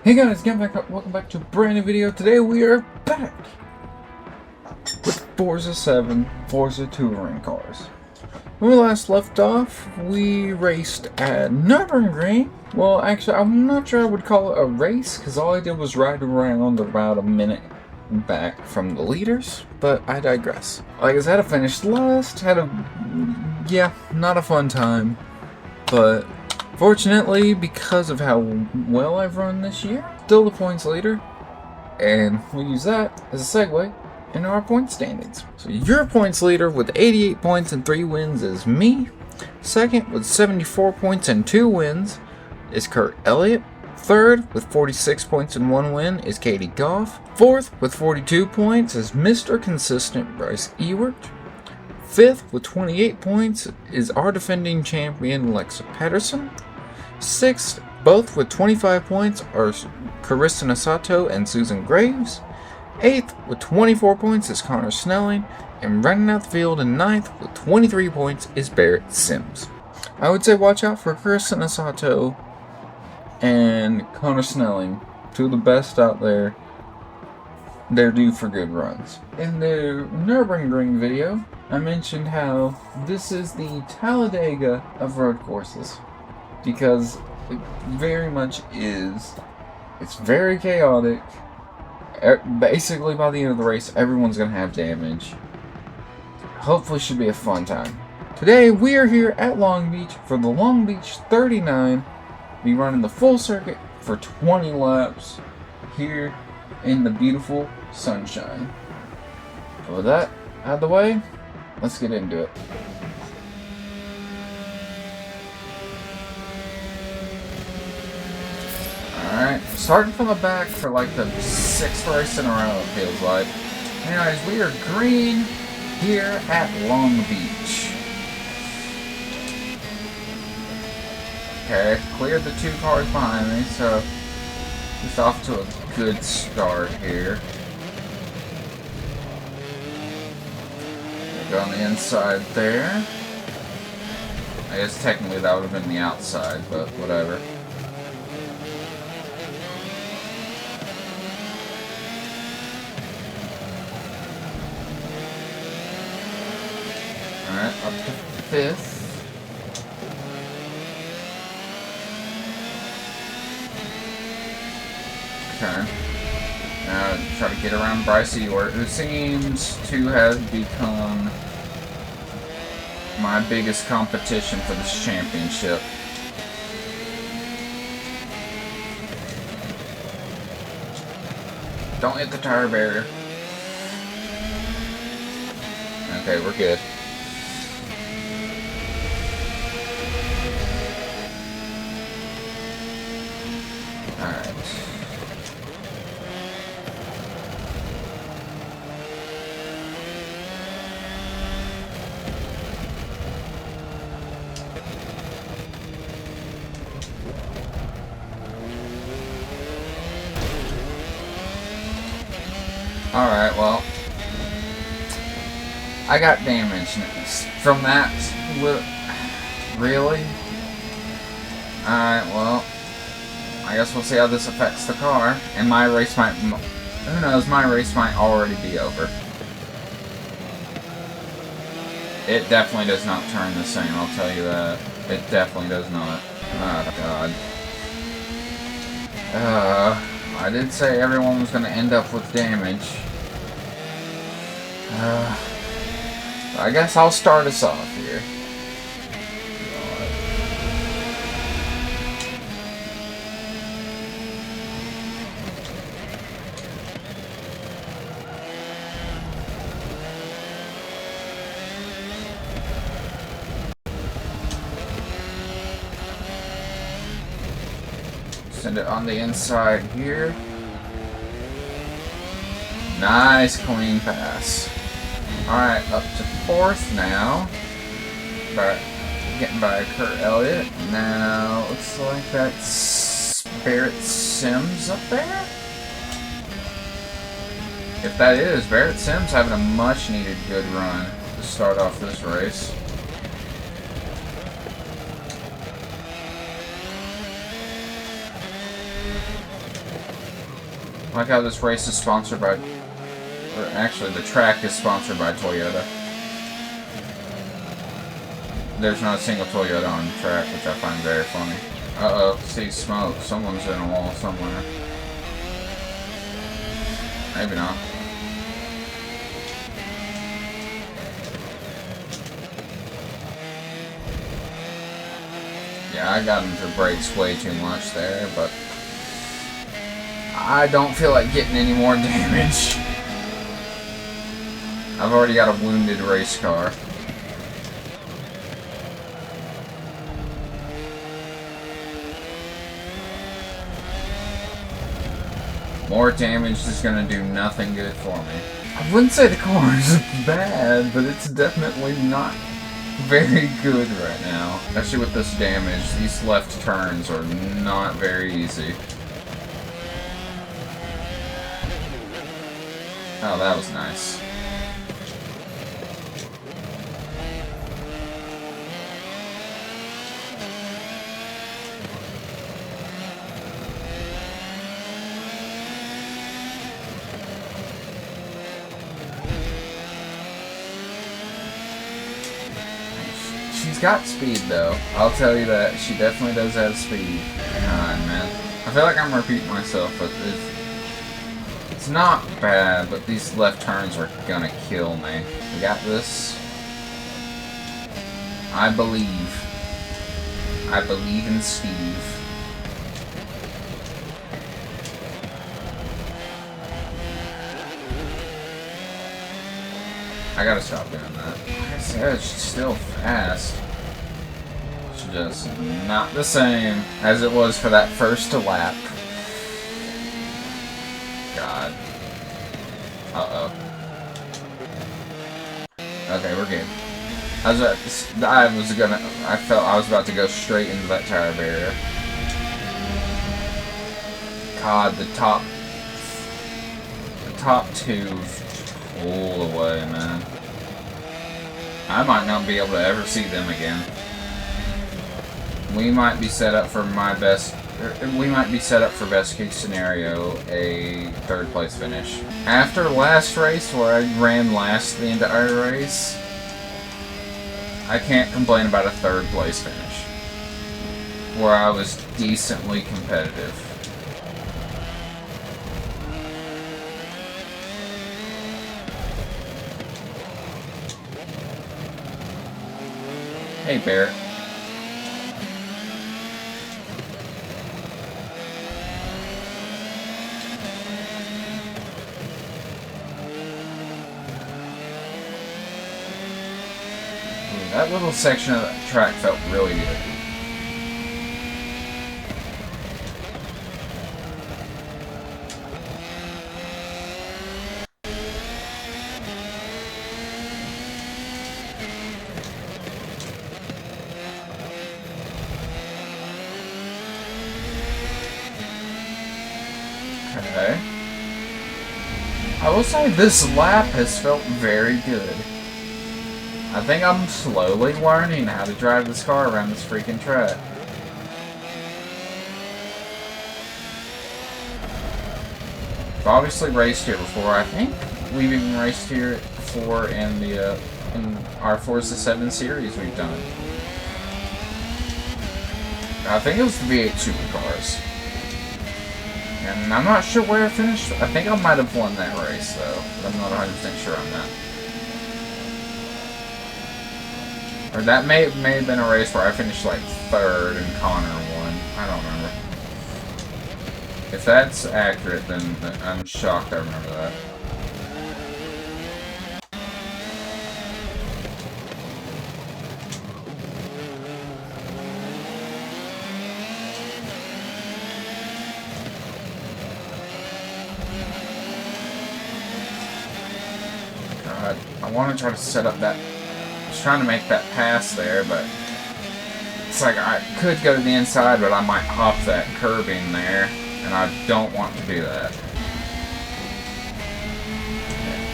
Hey guys, welcome back to a brand new video. Today we are back with Forza 7, Forza Touring cars. When we last left off, we raced at Nürburgring. Well, actually, I'm not sure I would call it a race, because all I did was ride around about a minute back from the leaders, but I digress. Like I said, I finished last, not a fun time, but fortunately, because of how well I've run this year, still the points leader, and we'll use that as a segue into our point standings. So your points leader with 88 points and 3 wins is me. Second with 74 points and 2 wins is Kurt Elliott. Third with 46 points and 1 win is Katie Goff. Fourth with 42 points is Mr. Consistent Bryce Ewert. Fifth with 28 points is our defending champion Lexa Patterson. Sixth, both with 25 points, are Carissa Nasato and Susan Graves. Eighth with 24 points is Connor Snelling. And running out the field in ninth with 23 points is Barrett Sims. I would say watch out for Carissa Nasato and Connor Snelling, two of the best out there. They're due for good runs. In the Nürburgring video, I mentioned how this is the Talladega of road courses, because it very much is. It's very chaotic. Basically, by the end of the race, everyone's going to have damage. Hopefully, should be a fun time. Today, we are here at Long Beach for the Long Beach 39. Be running the full circuit for 20 laps here in the beautiful sunshine. So with that out of the way, let's get into it. Alright, starting from the back for like the 6th race in a row, it feels like. Anyways, we are green here at Long Beach. Okay, cleared the 2 cars behind me, so just off to a good start here. Go on the inside there. I guess technically that would have been the outside, but whatever. Alright, up to 5th. Okay. Now try to get around Bryce Ewert, who seems to have become my biggest competition for this championship. Don't hit the tire barrier. Okay, we're good. Alright. Alright, well, I got damage from that. Really? Alright, well, I guess we'll see how this affects the car. And my race might, who knows, my race might already be over. It definitely does not turn the same, I'll tell you that. It definitely does not. Oh, God. I did say everyone was going to end up with damage. I guess I'll start us off here. Send it on the inside here. Nice clean pass. Alright, up to 4th now. Getting by Kurt Elliott. Now, looks like that's Barrett Sims up there. If that is, Barrett Sims having a much needed good run to start off this race. Like how this race is sponsored by... Or actually, the track is sponsored by Toyota. There's not a single Toyota on the track, which I find very funny. Uh-oh, see smoke. Someone's in a wall somewhere. Maybe not. Yeah, I got into brakes way too much there, but I don't feel like getting any more damage. I've already got a wounded race car. More damage is gonna do nothing good for me. I wouldn't say the car is bad, but it's definitely not very good right now. Especially with this damage, these left turns are not very easy. Oh, that was nice. She's got speed, though. I'll tell you that. She definitely does have speed. God, man. I feel like I'm repeating myself, but it's not bad, but these left turns are gonna kill me. We got this. I believe. I believe in Steve. I gotta stop doing that. Like I said, she's still fast. It's just not the same as it was for that first lap. God. Uh-oh. Okay, we're good. I felt I was about to go straight into that tire barrier. God, the top two pull away, man. I might not be able to ever see them again. We might be set up for best case scenario, a third place finish. After last race, where I ran last the entire race, I can't complain about a third place finish. Where I was decently competitive. Hey, Barrett. That little section of that track felt really good. Okay. I will say this lap has felt very good. I think I'm slowly learning how to drive this car around this freaking track. I've obviously raced here before. I think we've even raced here before in the in our Forza 7 series we've done. I think it was the V8 Supercars. And I'm not sure where I finished. I think I might have won that race though, but I'm not 100% sure on that. Or that may have been a race where I finished like third and Connor won. I don't remember. If that's accurate, then I'm shocked I remember that. God, I want to try to set up that... I was trying to make that pass there, but it's like I could go to the inside, but I might hop that curbing there, and I don't want to do that.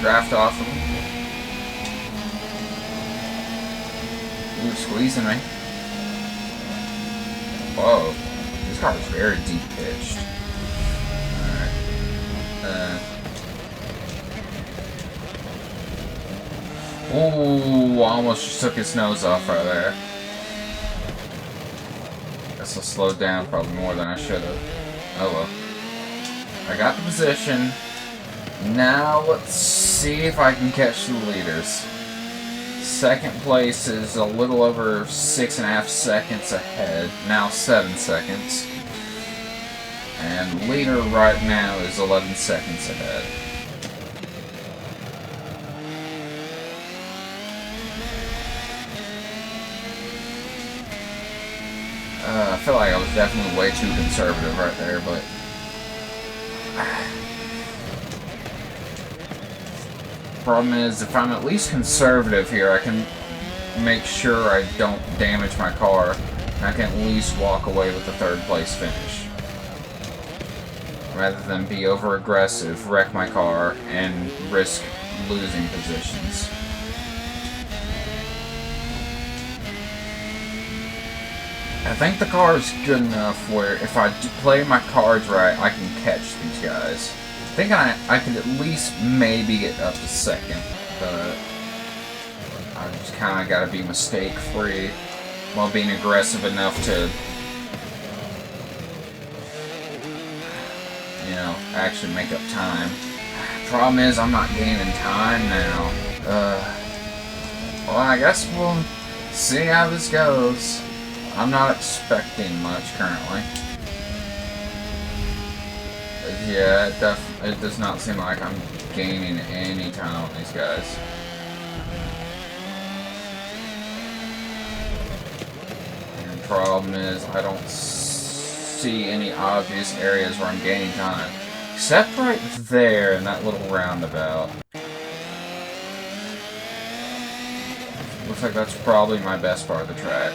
Draft off him. Ooh, squeezing me. Whoa, this car is very deep pitched. Alright. Ooh, almost just took his nose off right there. Guess I slowed down probably more than I should have. Oh well. I got the position. Now let's see if I can catch the leaders. Second place is a little over 6.5 seconds ahead. Now 7 seconds. And leader right now is 11 seconds ahead. I feel like I was definitely way too conservative right there, but... Problem is, if I'm at least conservative here, I can make sure I don't damage my car, and I can at least walk away with a third place finish. Rather than be over-aggressive, wreck my car, and risk losing positions. I think the car is good enough where if I play my cards right, I can catch these guys. I think I could at least maybe get up to second, but I just kind of got to be mistake-free while being aggressive enough to, you know, actually make up time. Problem is, I'm not gaining time now. Well, I guess we'll see how this goes. I'm not expecting much currently. Yeah, it does not seem like I'm gaining any time on these guys. And the problem is, I don't see any obvious areas where I'm gaining time. Except right there in that little roundabout. Looks like that's probably my best part of the track.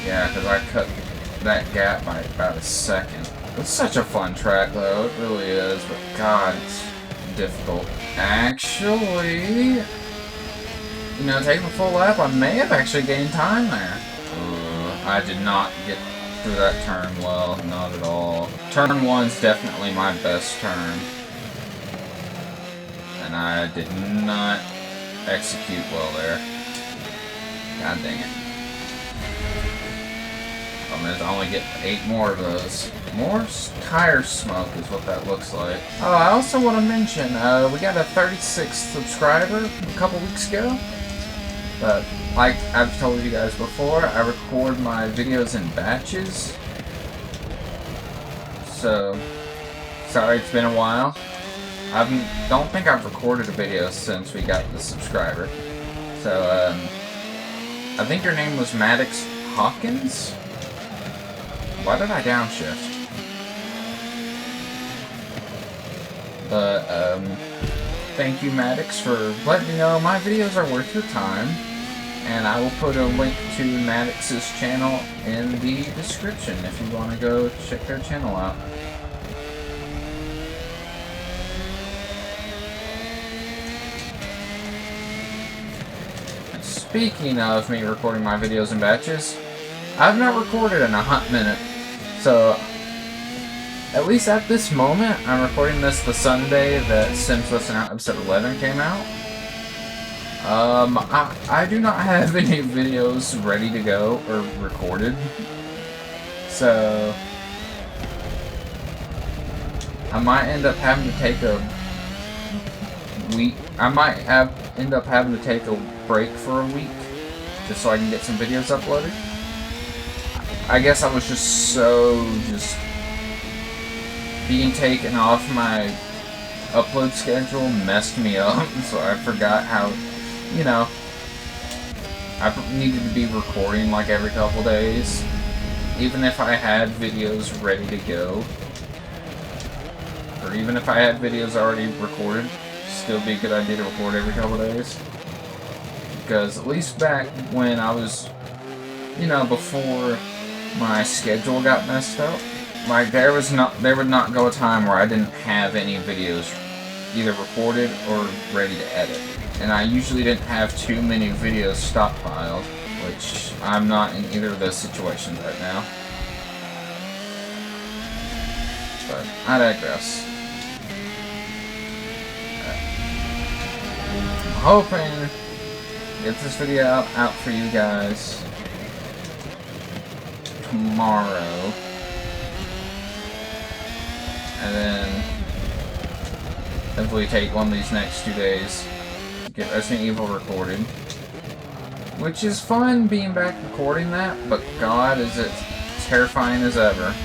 Yeah, because I cut that gap by about a second. It's such a fun track, though. It really is. But, God, it's difficult. Actually, you know, taking a full lap, I may have actually gained time there. I did not get through that turn well. Not at all. Turn 1's definitely my best turn. And I did not execute well there. God dang it. I only get 8 more of those. More tire smoke is what that looks like. Oh, I also want to mention, we got a 36th subscriber a couple weeks ago. But, like I've told you guys before, I record my videos in batches. So, sorry it's been a while. I don't think I've recorded a video since we got the subscriber. So, I think your name was Maddox Hawkins? Why did I downshift? But, thank you, Maddox, for letting me know my videos are worth your time. And I will put a link to Maddox's channel in the description if you want to go check their channel out. And speaking of me recording my videos in batches, I've not recorded in a hot minute. So, at least at this moment, I'm recording this the Sunday that Sims Listen Out episode 11 came out. I do not have any videos ready to go or recorded. So, I might end up having to take a week. I might end up having to take a break for a week just so I can get some videos uploaded. I guess I was just being taken off my upload schedule messed me up, so I forgot how, you know, I needed to be recording like every couple days, even if I had videos ready to go, or even if I had videos already recorded, still be a good idea to record every couple days, because at least back when I was, you know, before my schedule got messed up, like there would not go a time where I didn't have any videos either recorded or ready to edit. And I usually didn't have too many videos stockpiled, which I'm not in either of those situations right now. But I digress. I'm hoping to get this video out for you guys tomorrow. And then hopefully take one of these next 2 days to get Resident Evil recorded. Which is fun being back recording that, but God, is it terrifying as ever.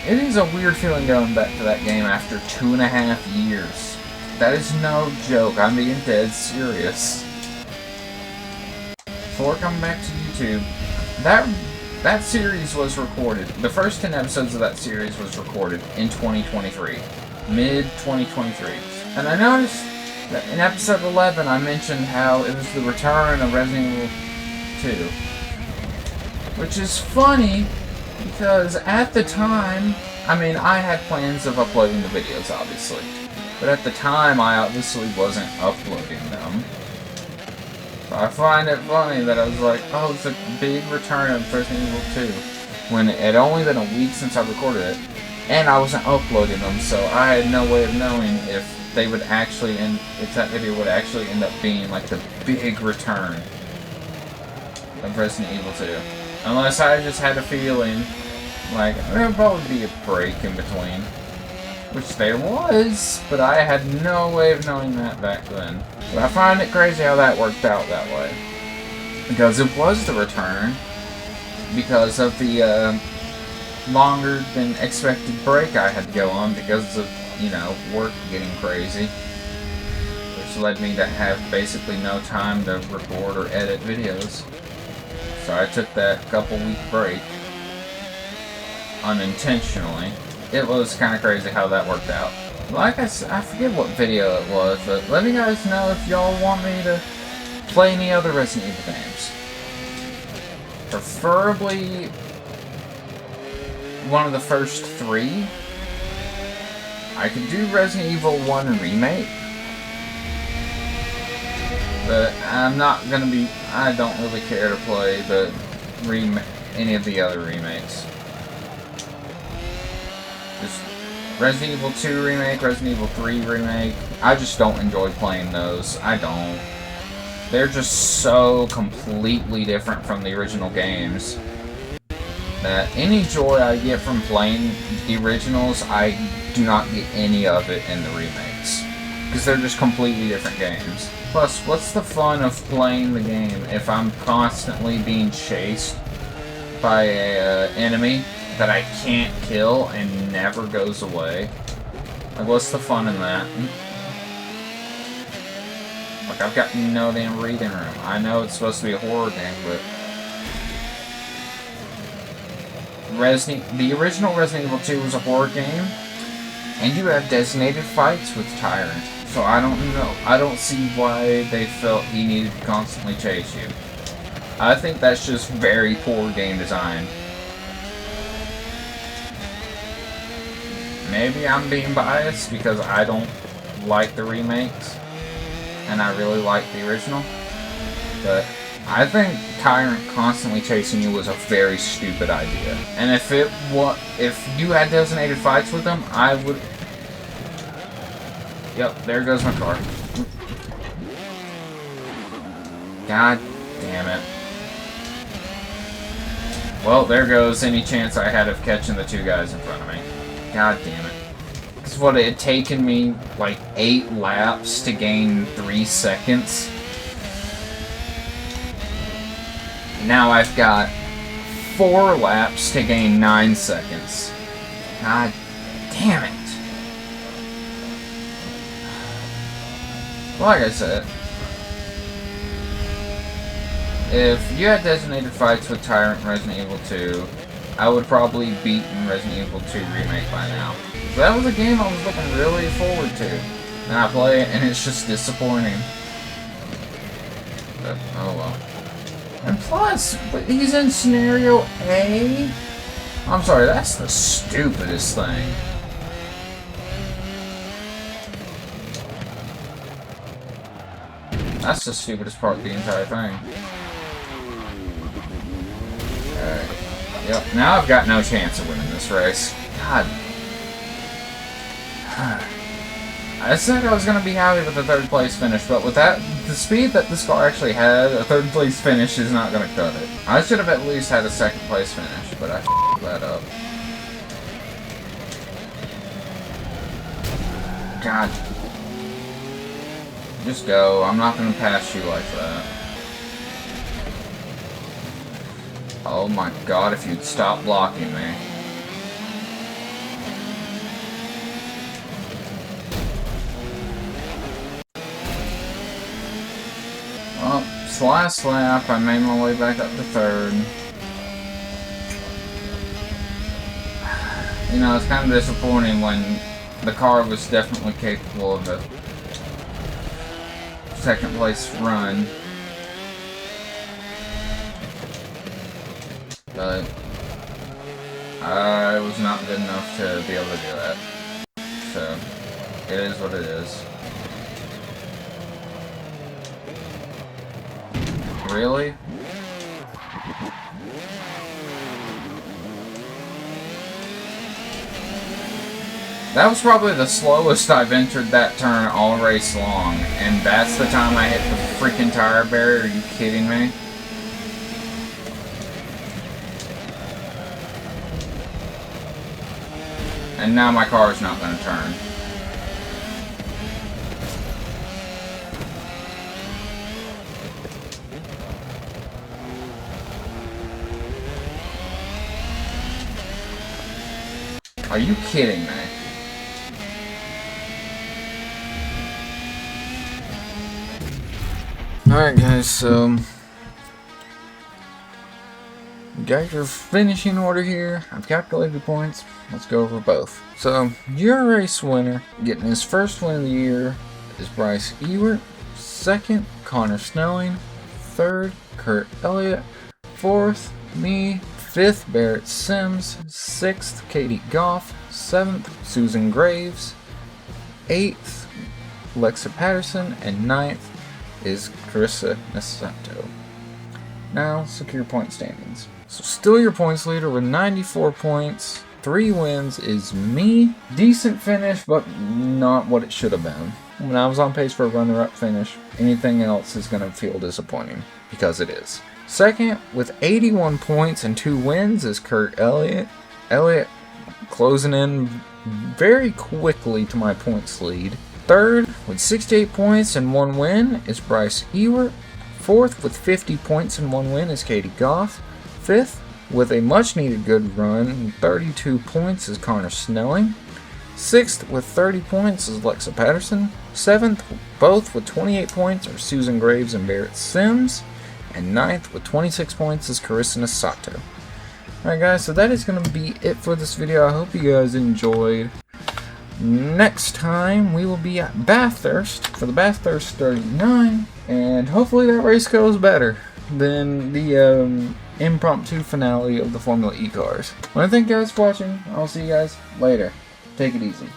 It is a weird feeling going back to that game after 2.5 years. That is no joke, I'm being dead serious. Before coming back to YouTube, that series was recorded. The first 10 episodes of that series was recorded in 2023. Mid-2023. And I noticed that in episode 11 I mentioned how it was the return of Resident Evil 2. Which is funny, because at the time, I mean, I had plans of uploading the videos, obviously. But at the time, I obviously wasn't uploading them. So I find it funny that I was like, oh, it's a big return of Resident Evil 2. When it had only been a week since I recorded it. And I wasn't uploading them, so I had no way of knowing if they would actually if that video would actually end up being like the big return of Resident Evil 2. Unless I just had a feeling like there would probably be a break in between. Which there was, but I had no way of knowing that back then. But I find it crazy how that worked out that way. Because it was the return, because of the longer than expected break I had to go on because of, you know, work getting crazy. Which led me to have basically no time to record or edit videos. So I took that couple-week break unintentionally. It was kind of crazy how that worked out. Like I said, I forget what video it was, but let me guys know if y'all want me to play any other Resident Evil games. Preferably one of the first 3. I could do Resident Evil 1 Remake. But I'm not gonna be. I don't really care to play any of the other remakes. Just Resident Evil 2 Remake, Resident Evil 3 Remake. I just don't enjoy playing those. I don't. They're just so completely different from the original games that any joy I get from playing the originals, I do not get any of it in the remakes. Because they're just completely different games. Plus, what's the fun of playing the game if I'm constantly being chased by an enemy that I can't kill and never goes away? Like, what's the fun in that? Like, I've got no damn reading room. I know it's supposed to be a horror game, but the original Resident Evil 2 was a horror game, and you have designated fights with Tyrant. So I don't know. I don't see why they felt he needed to constantly chase you. I think that's just very poor game design. Maybe I'm being biased because I don't like the remakes, and I really like the original. But I think Tyrant constantly chasing you was a very stupid idea. And if you had designated fights with them, I would. Yep, there goes my car. God damn it. Well, there goes any chance I had of catching the 2 guys in front of me. God damn it. Because what, it had taken me like 8 laps to gain 3 seconds. Now I've got 4 laps to gain 9 seconds. God damn it. Like I said, if you had designated fights with Tyrant in Resident Evil 2, I would probably beaten Resident Evil 2 Remake by now. So that was a game I was looking really forward to. And I play it and it's just disappointing. But, oh well. And plus, he's in Scenario A? I'm sorry, that's the stupidest thing. That's the stupidest part of the entire thing. Alright. Yep, now I've got no chance of winning this race. God. I said I was going to be happy with the third place finish, but with that, the speed that this car actually had, a third place finish is not going to cut it. I should have at least had a second place finish, but I f***ed that up. God. Just go. I'm not going to pass you like that. Oh my god, if you'd stop blocking me. Well, it's the last lap. I made my way back up to third. You know, it's kind of disappointing when the car was definitely capable of a second place run. But I was not good enough to be able to do that. So, it is what it is. Really? That was probably the slowest I've entered that turn all race long, and that's the time I hit the freaking tire barrier. Are you kidding me? And now my car is not going to turn. Are you kidding me? Alright guys, so we got your finishing order here. I've calculated the points. Let's go over both. So, your race winner, getting his first win of the year, is Bryce Ewert. Second, Connor Snelling. Third, Kurt Elliott. Fourth, me. Fifth, Barrett Sims. Sixth, Katie Goff. Seventh, Susan Graves. Eighth, Lexa Patterson. And ninth is Carissa Nesato. Now, secure point standings. So still your points leader with 94 points. 3 wins is me. Decent finish, but not what it should have been. When I was on pace for a runner-up finish, anything else is going to feel disappointing, because it is. Second, with 81 points and 2 wins, is Kurt Elliott. Elliott closing in very quickly to my points lead. Third, with 68 points and 1 win, is Bryce Ewert. Fourth, with 50 points and 1 win, is Katie Goff. Fifth, with a much-needed good run and 32 points, is Connor Snelling. Sixth, with 30 points, is Lexa Patterson. Seventh, both with 28 points, are Susan Graves and Barrett Sims. And ninth, with 26 points, is Carissa Nesato. Alright guys, so that is going to be it for this video. I hope you guys enjoyed. Next time, we will be at Bathurst for the Bathurst 39. And hopefully that race goes better than the impromptu finale of the Formula E cars. I want to thank you guys for watching. I'll see you guys later. Take it easy.